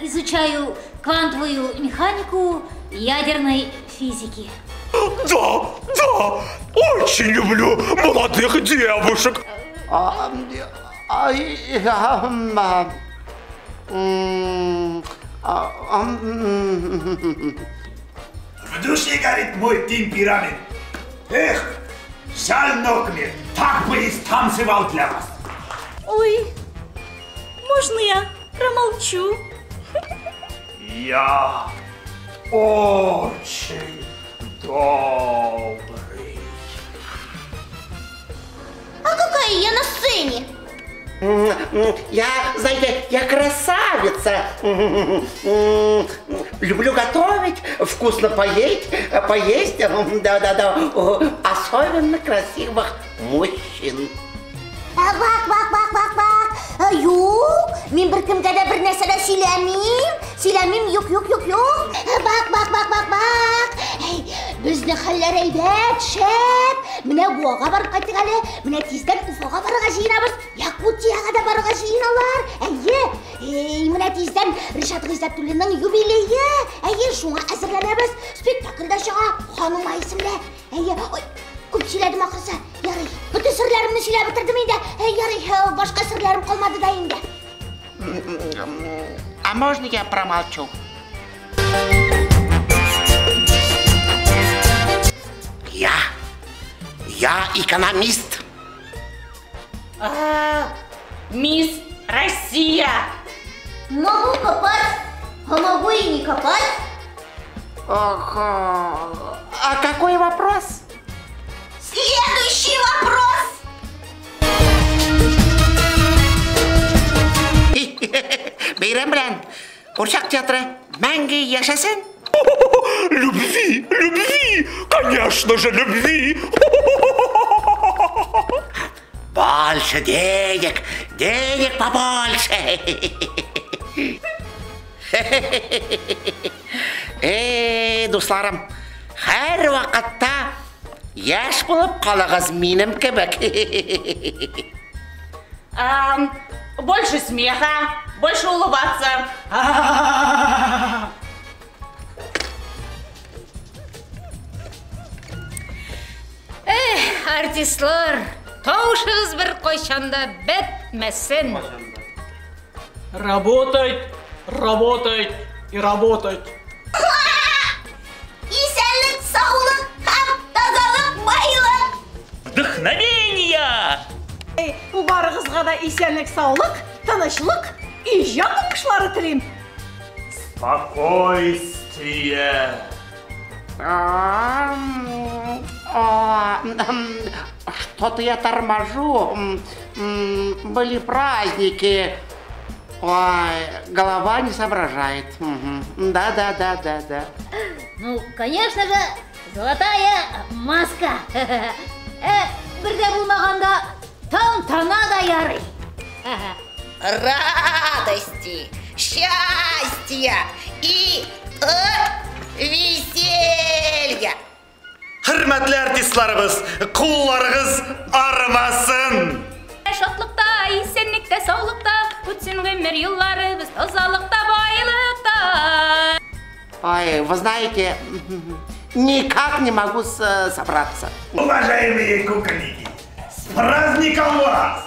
изучаю квантовую механику ядерной физики. Да, очень люблю молодых девушек. В душе горит мой темперамент. Эх, жаль ног мне, так бы и станцевал для вас. Ой, можно я промолчу? Я очень добрый. А какая я на сцене? Я, знаете, я красавица. Люблю готовить, вкусно поесть, да, особенно красивых мужчин. Бак. Юк, мен бір кімге де бір нәрсені сөйлемеймін, юк. Бак. Біздің хәлләр әйбәт, шәп. Менә Буаға барып қайттық әлі, менә тизден Уфаға баруға жиынабыз, Якутияға да баруға жиыналар. Менә тизден Ришат Гыйззәтуллинның юбилейі. Шуңа әзерләнәбез. Спектакльдә чыга, ханым исемле. Көп сөйләдім ақырсы. Ярый, bütün сырларымны сөйләп бетердем инде. Ярый, башка сырларым калмады да инде. А можно я промолчу? Я экономист. Мисс Россия. Могу копать, а могу и не копать. А какой вопрос? Следующий вопрос. Бейрам белән Курчак театры мәңге яшәсен. Любви, конечно же, любви. Больше денег побольше. Дусларым, һәр вакытта яшь булып калыгыз минем кебек. Больше смеха, больше улыбаться. Артистлар, таушығыз бір қойшанда бетмесін. Работать и работать. Исәнлек, саулык һәм тазалык байлык. Вдохновение! Bu barığızға да исәнлек, саулык, тынычлык, иҗат уңышлары телим. Спокойствие. Что-то я торможу. Были праздники. Ой, голова не соображает. Да. Ну, конечно же, золотая маска. Бірде булмағанда тантана да ярый. Радости, счастья и веселья. Hürmetli artistlarımız, kullarınız armasın. Шатлықта, исәнлектә, саулықта, үтсен гомер елларыбыз, тазалықта, байлықта. Ой, вы знаете, никак не могу собраться. Уважаемые кукольники, с праздником вас!